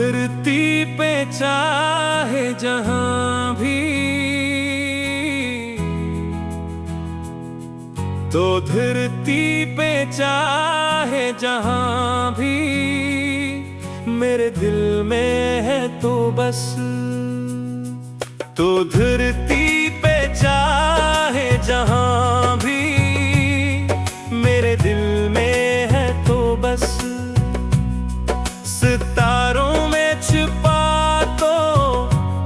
धरती पे चाहे जहां भी, तो धरती पे चाहे जहां भी, मेरे दिल में है तो बस। तो धरती पे चाहे जहां भी, मेरे दिल में है तो बस। सितारों में छिपा तो,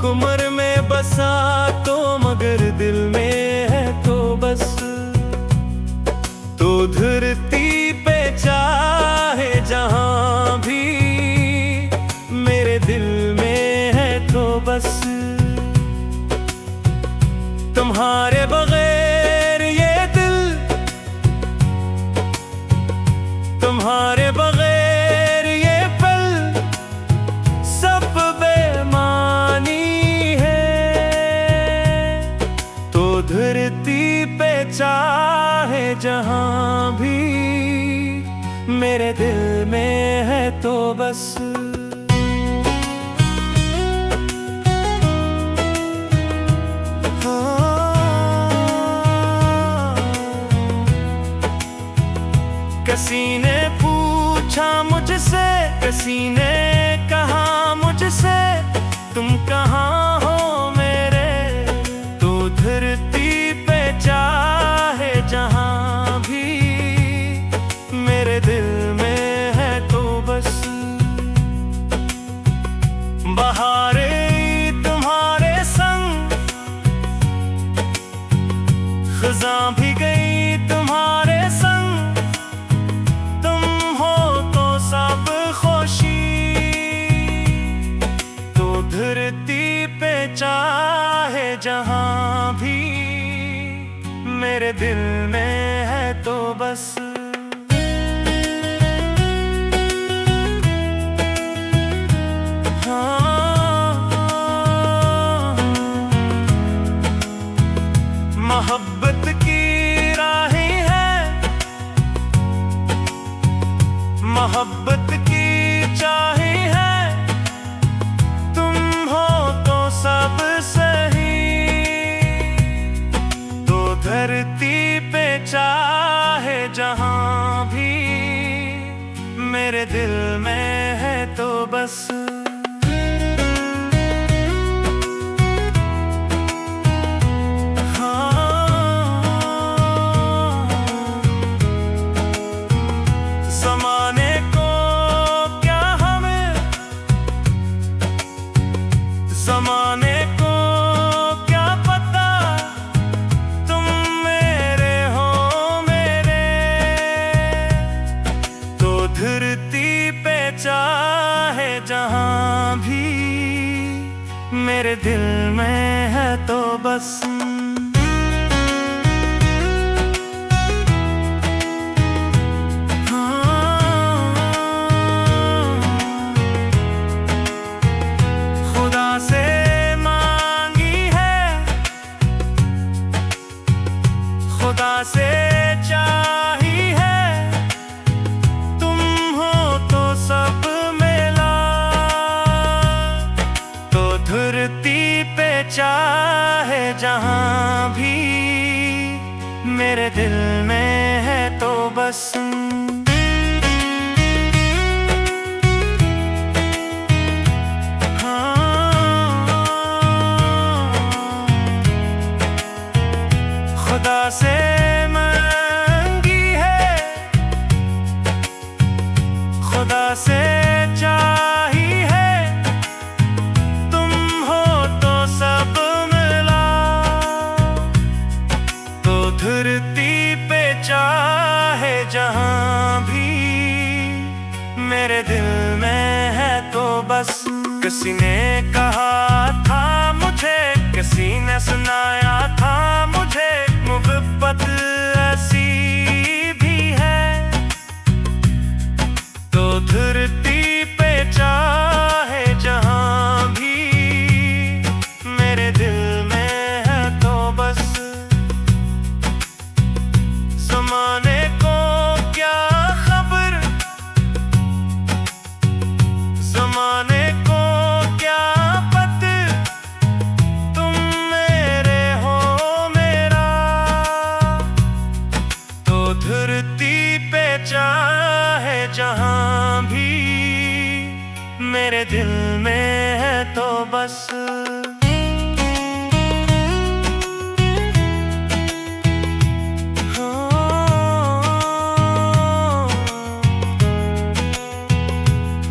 कुमर में बसा तो, मगर दिल में है तो बस। तो धरती पे चाहे जहां भी, मेरे दिल में है तो बस। तुम्हारे बगैर ये दिल, तुम्हारे बगैर ये पल, सब बेमानी है। तो धरती पे चाहे जहां भी, मेरे दिल में है तो बस। किसी ने पूछा मुझसे, किसी ने कहा मुझसे, तुम कहाँ हो मेरे। तो धरती पे चाहे जहां भी, मेरे दिल में है तो बस। बहारे तुम्हारे संग, खज़ां भी गई तुम्हारे संग, धरती पे चाहे जहां भी, मेरे दिल में है तो बस। हाँ, मोहब्बत की राहें हैं, मोहब्बत की चाहे है, सब सही। तो धरती पे चाहे जहां भी, मेरे दिल में है तो बस। ज़माने को क्या हमें, ज़माने को क्या पता, तुम मेरे हो मेरे। तो धरती पे चाहे जहां भी, मेरे दिल में है तो बस। खुदा से खुदा से चाही है, तुम हो तो सब मिला। तो धरती पे चाहे जहां भी, मेरे दिल में है तो बस। खुदा से मांगी है, खुदा से चाही है, तुम हो तो सब मिला। तो धरती पे चाहे जहां भी, मेरे दिल में है तो बस। किसी ने कहा था मुझे, किसी ने सुनाया था मुझे, मोहब्बत ऐसी भी है। तो धरती पे चाहे जहां भी, मेरे दिल में है तो बस। ज़माने को क्या खबर, ज़माने को बस।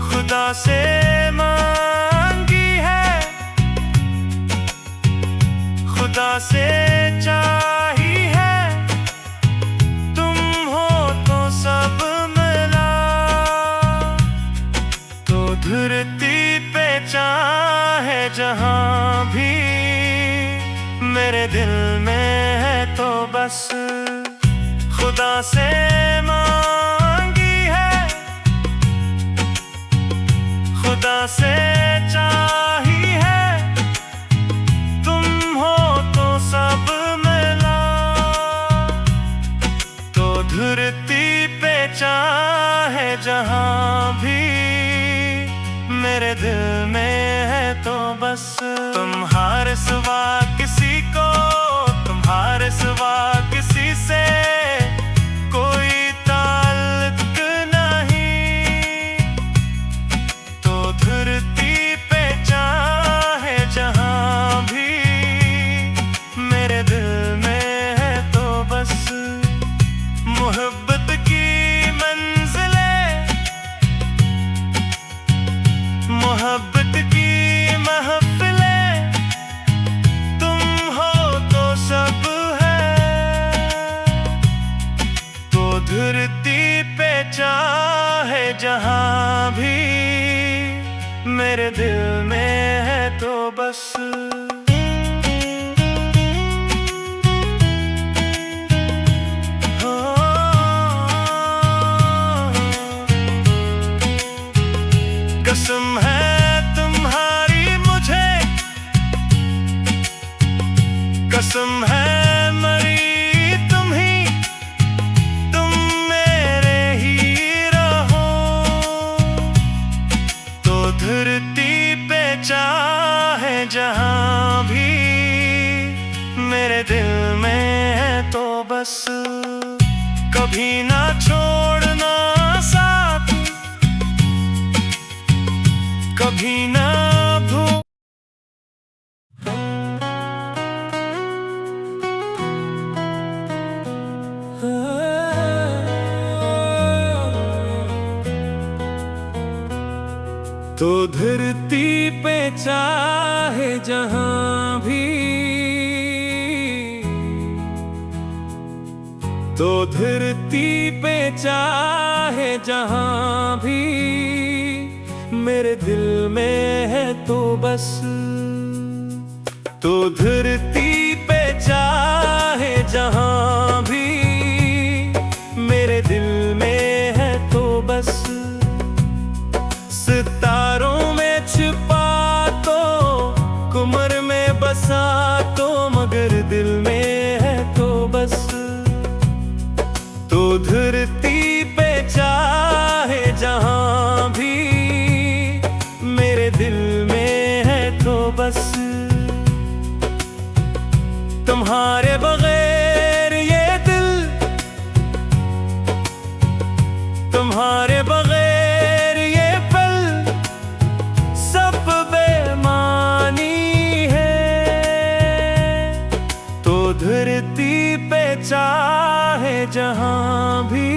खुदा से मांगी है, खुदा से चाही है, तुम हो तो सब मिला। तो धरती पे चाहे जहां भी, मेरे दिल में है तो बस। खुदा से मांगी है, खुदा से चाही है, तुम हो तो सब मिला। तो धरती पे चाहे जहां भी, मेरे दिल में है तो बस। तुम्हारे सिवा किसी को, तुम्हारे सिवा किसी से कोई ताल्लुक नहीं। तो धरती पे चाहे जहां भी, मेरे दिल में है तो बस। मोहब्बत की मंजिलें, मोहब्बत की महफिलें, तुम हो तो सब है। तो धरती पे चाहे जहां भी, मेरे दिल में है तो बस। कसम है तुम्हारी मुझे, कसम है मरी तुम ही, तुम मेरे ही रहो। तो धरती पे चाहे जहां भी, मेरे दिल में है तो बस। कभी ना छोड़ना साथ, कभी ना भूल। तो धरती पे चाहे जहां भी, तो धरती पे चाहे जहां भी, मेरे दिल में है तो बस। तो धरती पे चाहे जहां भी, मेरे दिल में है तो बस। सितारों में छिपा तो, कुमर में बसा तो, मगर दिल में है तो बस। तो धरती पे चाहे जहां भी, मेरे दिल में है तो बस। तुम्हारे बगैर ये दिल, तुम्हारे बगैर ये पल, सब बेमानी है। तो धरती पे चाहे जहां भी,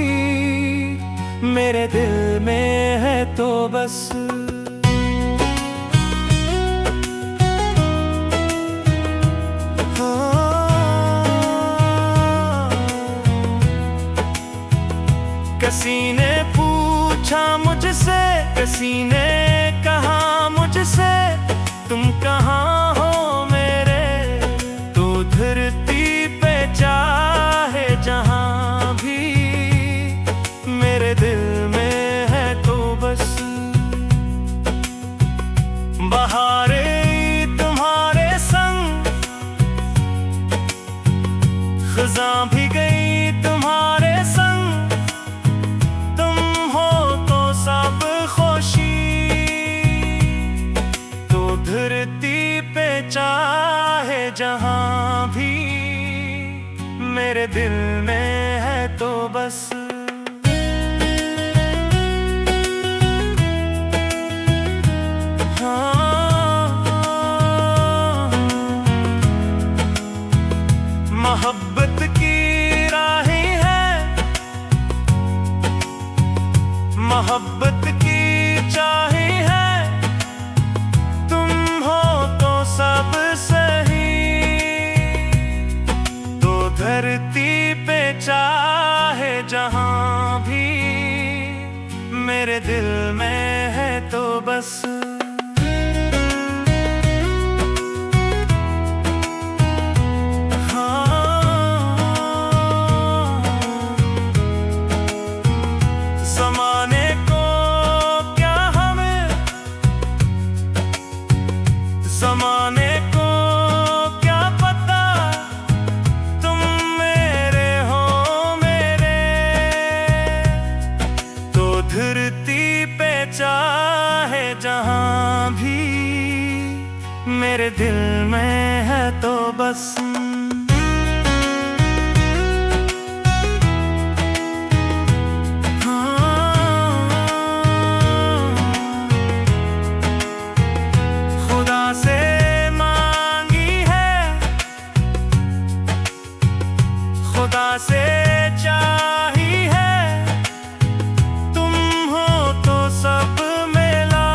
मेरे दिल में है तो बस। किसी ने पूछा मुझसे, किसी ने कहा मुझसे, तुम कहाँ हो मेरे। तो धरती पे चाहे जहां भी, मेरे दिल में है तो बस। बहारे तुम्हारे संग, खज़ां भी गई तुम्हारे संग, तुम हो तो सब खुशी। तो धरती पे चाहे जहां भी, मेरे दिल में है तो बस। हाँ, मेरे दिल में है तो बस। ज़माने को क्या हमें, ज़माने को क्या पता, तुम मेरे हो मेरे। तो धरती पे चाहे जहां भी, मेरे दिल में है तो बस। खुदा से चाही है, तुम हो तो सब मिला।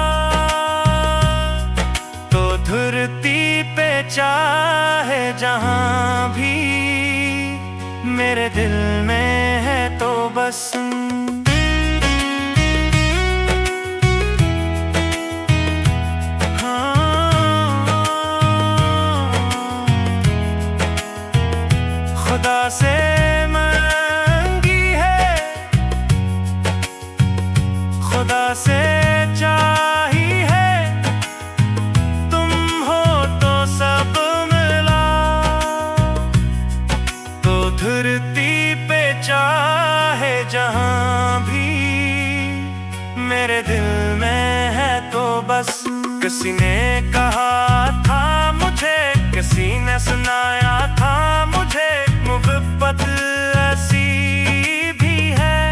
तो धरती पे चाहे जहां भी, मेरे दिल में है तो बस। खुदा से मांगी है, खुदा से चाही है, तुम हो तो सब मिला। तो धरती पे चाहे जहां भी, मेरे दिल में है तो बस। किसी ने कहा था मुझे, किसी ने सुनाया था मुझे, मोहब्बत ऐसी भी है।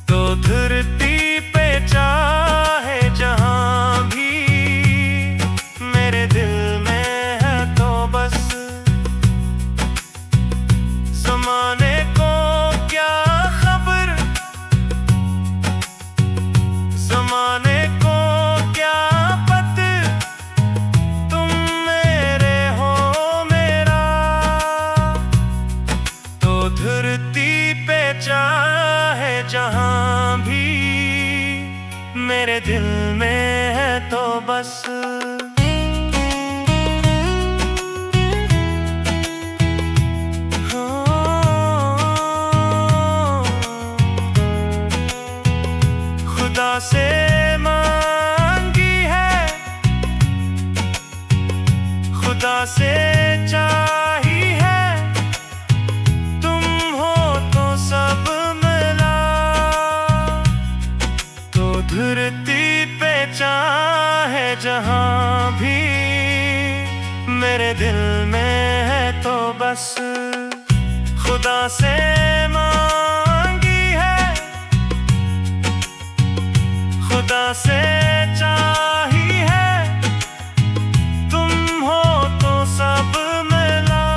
तो धरती पे चाहे जहां भी, मेरे दिल में है तो बस। ज़माने को क्या खबर, ज़माने को क्या पता, तुम मेरे हो मेरा। तो धरती पे चाहे जहां भी, मेरे दिल में है तो बस। खुदा से मांगी है, खुदा से चाही है, तुम हो तो सब मिला। तो धरती पे चाहे जहां भी, मेरे दिल में है तो बस। खुदा से मांगी है, खुदा से चाही है, तुम हो तो सब मिला।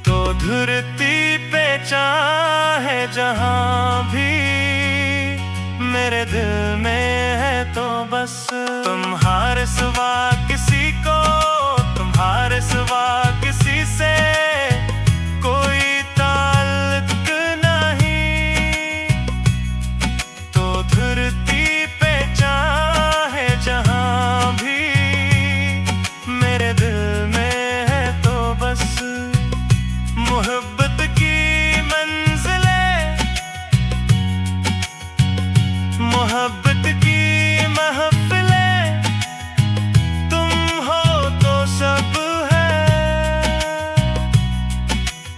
तो धरती पे चाहे जहां भी, मेरे दिल में है तो बस। तुम्हारे सिवा किसी को, तुम्हारे सिवा किसी से कोई ताल्लुक नहीं। तो धरती पे चाहे जहां भी, मेरे दिल में है तो बस। मोहब्बत की मंजिलें, मोहब्बत की महफिलें, तुम हो तो सब है।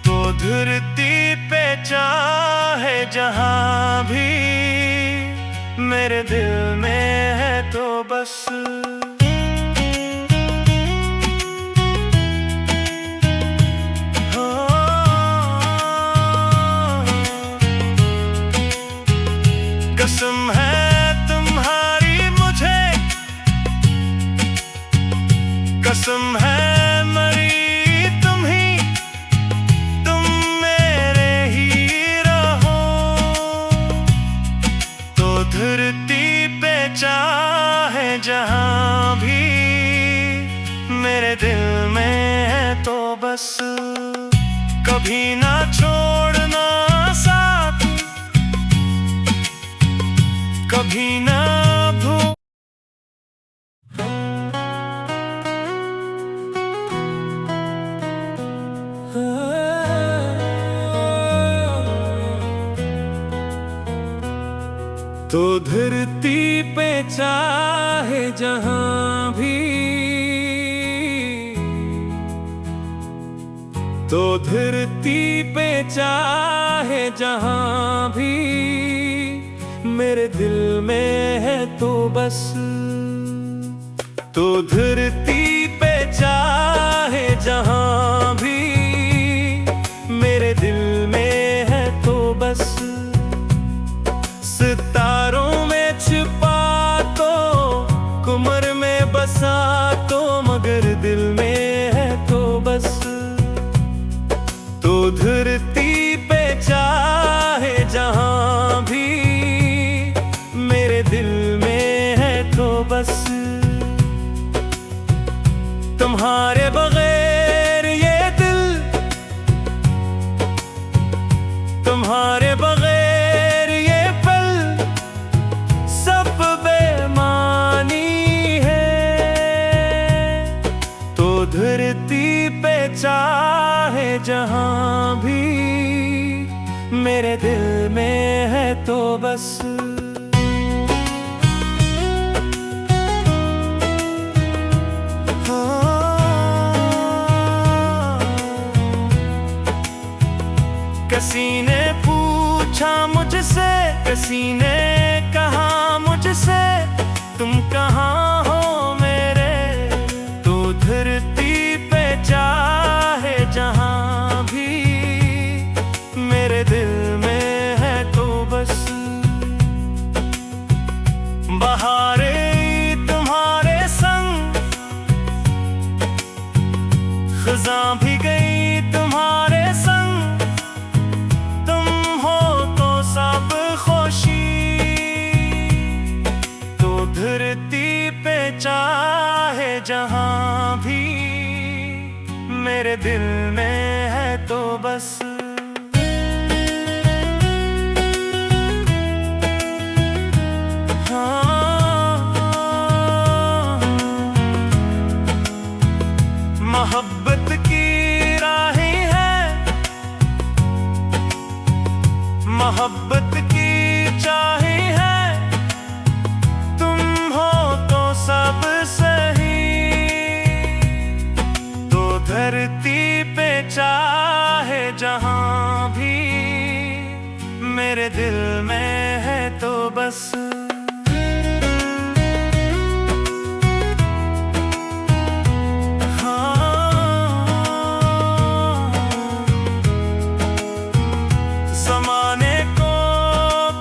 तो धरती पे चाहे जहां भी, मेरे दिल में है तो बस। कसम है तुम्हारी मुझे, कसम है मरी तुम ही, तुम मेरे ही रहो। तो धरती पे चाहे जहां भी, मेरे दिल में है तो बस। कभी ना छोड़ना साथ, कभी ना भूल। तो धरती पे चाहे जहां भी, तो धरती पे चाहे जहां भी, मेरे दिल में है तो बस। तो धरती पे चाहे जहां भी, मेरे दिल में है तो बस। सितारों में छिपा तो, कुमर में बसा तो, मगर दिल में है तो बस। तो धरती पे चाहे जहां भी, मेरे दिल में है तो बस। तुम्हारे बगैर ये दिल, तुम्हारे बगैर ये पल, सब बेमानी है। तो धरती पे चाहे जहां भी, मेरे दिल में है तो बस। किसी ने पूछा मुझसे, किसी ने कहा मुझसे, तुम कहाँ हो मेरे। तो धरती पे चाहे जहां भी, मेरे दिल में है तो बस। बहारे तुम्हारे संग, खज़ां भी गई तुम्हारे संग, तुम हो तो सब खुशी। तो धरती पे चाहे जहां भी, मेरे दिल में है तो बस। मोहब्बत की राहें हैं, मोहब्बत की चाहें हैं, तुम हो तो सब सही। तो धरती पे चाहे जहां भी, मेरे दिल में है तो बस। ज़माने को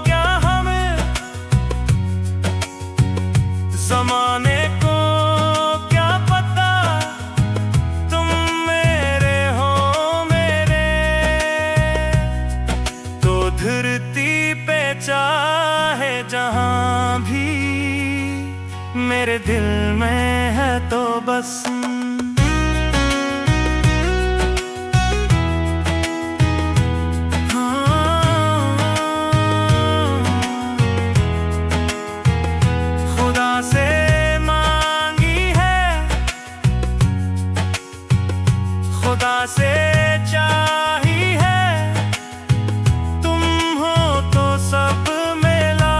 क्या हमें, ज़माने को क्या पता, तुम मेरे हो मेरे। तो धरती पे चाहे जहां भी, मेरे दिल में है तो बस। खुदा से मांगी है, खुदा से चाही है, तुम हो तो सब मिला।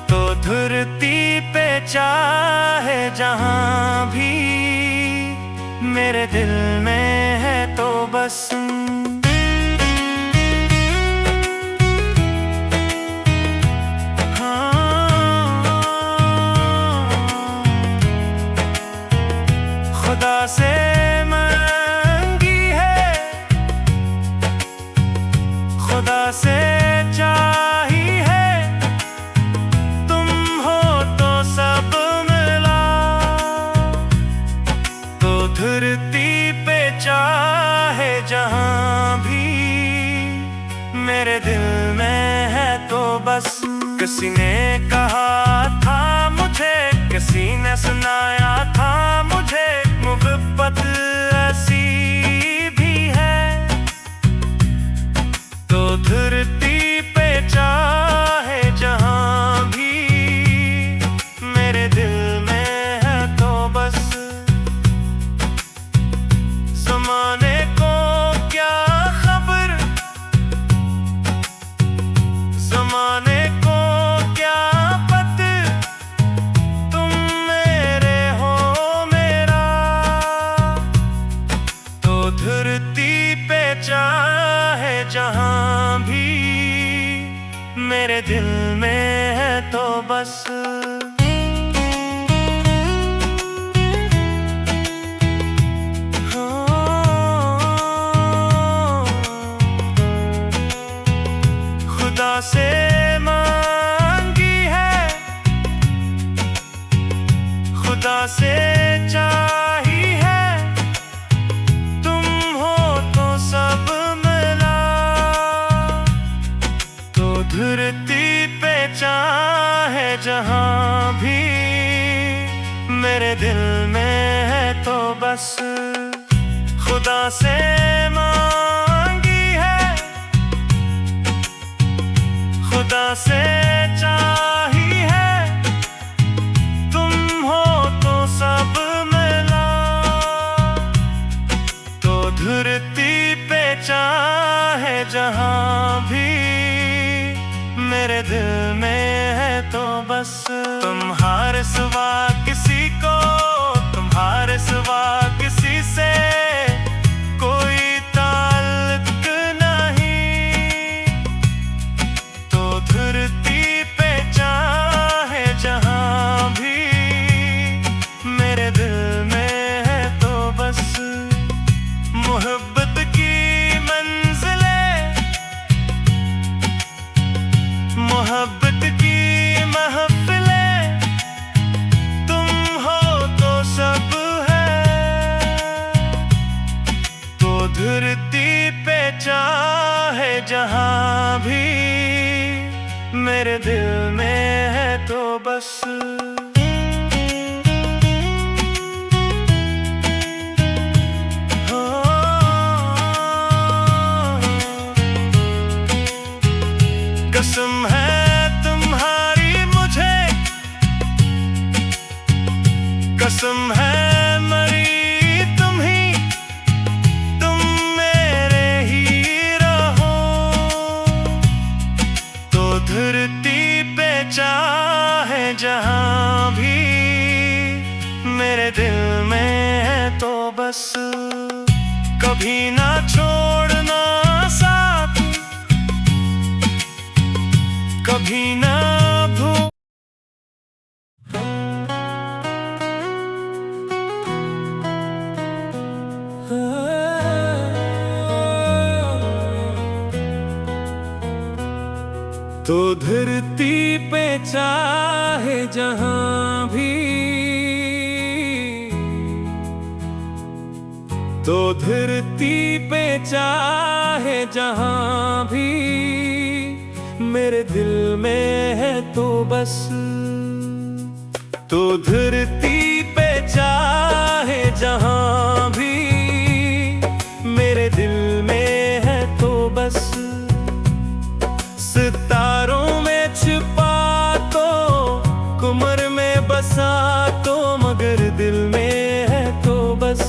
तो धरती पे चाहे जहां भी, मेरे दिल में है तो बस। खुदा से मांगी है, खुदा से चाही है, तुम हो तो सब मिला। तो धरती पे चाहे जहां भी, मेरे दिल में है तो बस। किसी ने कहा था मुझे, किसी ने सुनाया था मुझे, मोहब्बत ऐसी भी है। तो धरती पे चाहे से मांगी है, खुदा से चाही है, तुम हो तो सब मिला। तो धरती पे चाहे जहां भी, मेरे दिल में है तो बस। खुदा से मांगी है, खुदा से चाही है, तुम हो तो सब मिला। तो धरती पे चाहे जहां भी, मेरे दिल में है तो बस। तुम्हारे सिवा किसी को, तुम्हारे सिवा किसी से कोई ताल्लुक नहीं। तो धरती पे चाहे जहां भी, मेरे दिल में है तो बस। मोहब्बत की मंजिलें, मोहब्बत की महफिलें, तुम हो तो सब है। तो धरती पे चाहे जहां भी, मेरे दिल में है तो बस। कसम है तुम्हारी मुझे, कसम है मरी तुम ही, तुम मेरे ही रहो। तो धरती पे चाहे जहां भी, मेरे दिल में है तो बस। कभी ना छोड़ना साथ, कभी ना भूल। तो धरती पे चाहे जहां भी, तो धरती पे चाहे जहां भी, मेरे दिल में है तो बस। तो धरती पे चाहे जहां भी, मेरे दिल में है तो बस। सितारों में छिपा तो, कुमर में बसा तो, मगर दिल में है तो बस।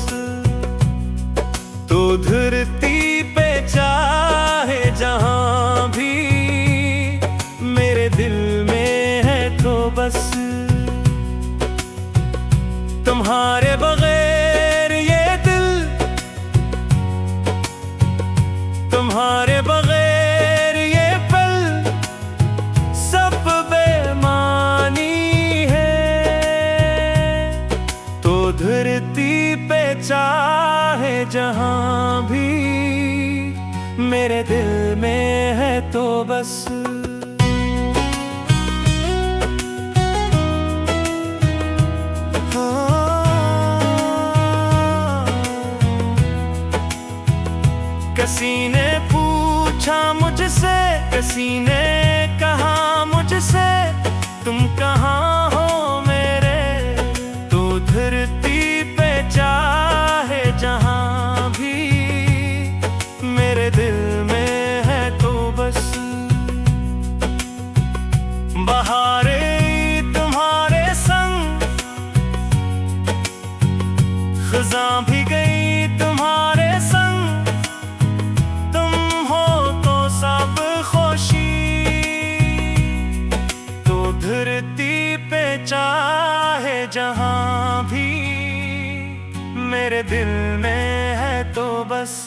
तो धरती पे चाहे जहां भी, मेरे दिल में है तो बस। तुम्हारे बगैर ये दिल, तुम्हारे बगैर ये पल, सब बेमानी है। तो धरती पे चाहे जहां भी, मेरे दिल में है तो बस। किसी ने पूछा मुझसे, किसी ने कहा मुझसे, तुम कहाँ हो मेरे। तो धरती पे चाहे जहां भी, मेरे दिल में है तो बस। बहारे तुम्हारे संग, खज़ां भी गई तुम्हारे संग, तुम हो तो सब खुशी। तो धरती पे चाहे जहां भी, मेरे दिल में है तो बस।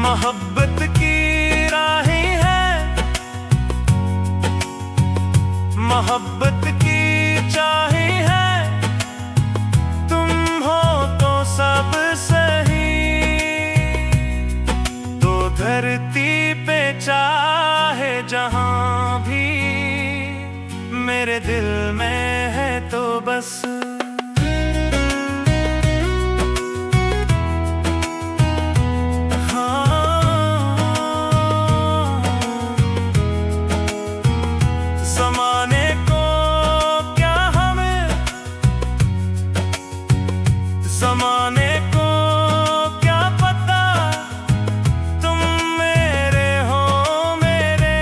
मोहब्बत की राहें हैं, मोहब्बत की चाहें हैं, मेरे दिल में है तो बस। ज़माने को क्या हमें, ज़माने को क्या पता, तुम मेरे हो मेरे।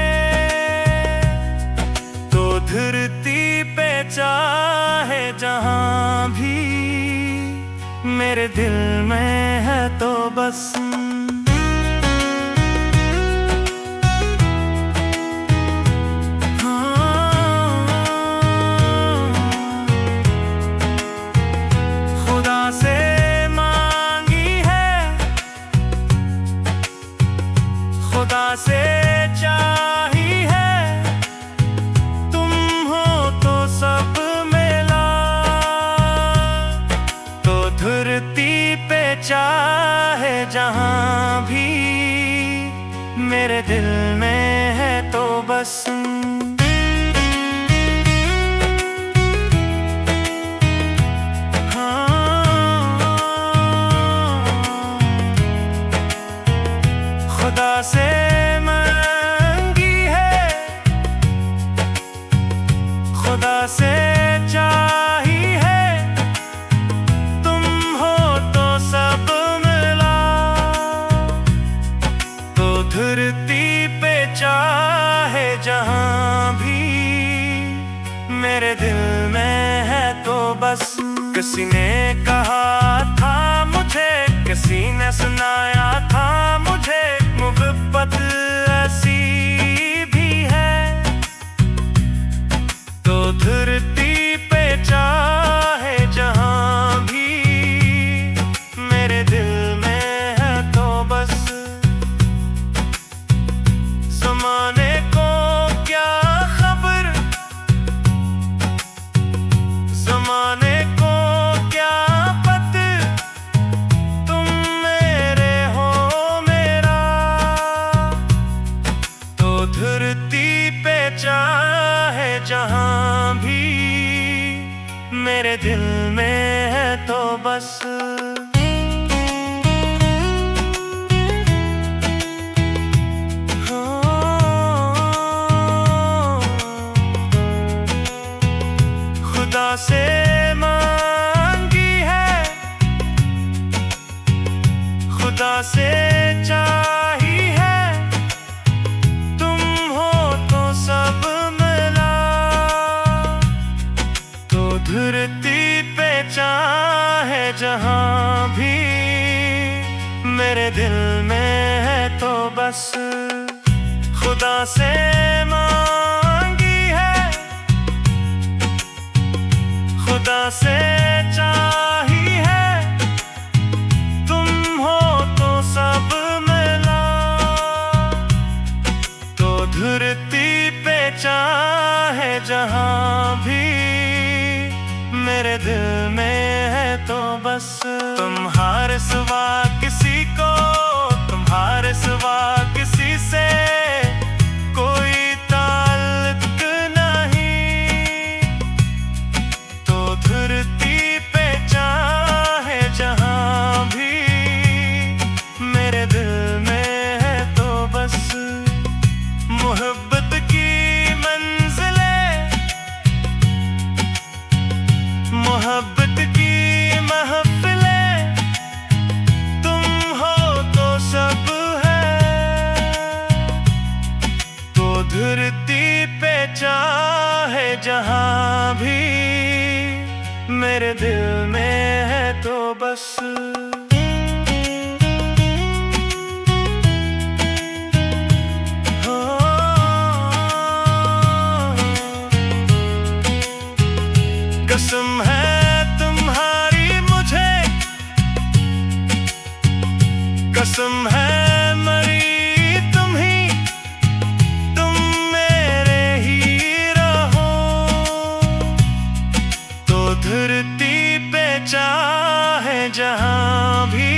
तो धरती पे चाहे जहां भी, मेरे दिल में है तो बस। खुदा से मांगी है, खुदा से चाही है, तुम हो तो सब मिला। तो धरती पे चाहे जहां भी, मेरे दिल में है तो बस। खुदा से मांगी है, खुदा से चाही है, तुम हो तो सब मिला। तो धरती पे चाहे जहां भी, मेरे दिल में है तो बस। किसी ने कहा था मुझे, किसी ने सुनाया था मुझे, मोहब्बत ऐसी भी है। तो धरती पे चाहे जहां भी, मेरे दिल में है तो बस। ज़माने को क्या खबर, ज़माने को क्या पता, तुम मेरे हो मेरा। तो धरती पे चाहे जहां भी, मेरे दिल में है तो बस। खुदा से मांगी है, खुदा से चाही है, तुम हो तो सब मिला। तो धरती पे चाहे जहां भी, मेरे दिल में है तो बस। खुदा से मांगी है, खुदा से चाही है, तुम हो तो सब मिला। तो धरती पे चाहे जहां भी, मेरे दिल में है तो बस। तुम्हारे सिवा किसी को, तुम्हारे सिवा किसी से कोई ताल्लुक नहीं। तो धरती पे चाहे जहां भी, मेरे दिल में है तो बस। मोहब्बत की मंजिलें, मोहब्बत की महफिलें, तुम हो तो सब है। तो धरती पे चाहे जहां भी, मेरे दिल में है तो बस। कसम है तुम्हारी मुझे, कसम है मरी तुम ही, तुम मेरे ही रहो। तो धरती पे चाहे जहां भी,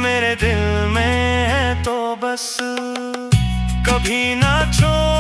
मेरे दिल में है तो बस। कभी ना छोड़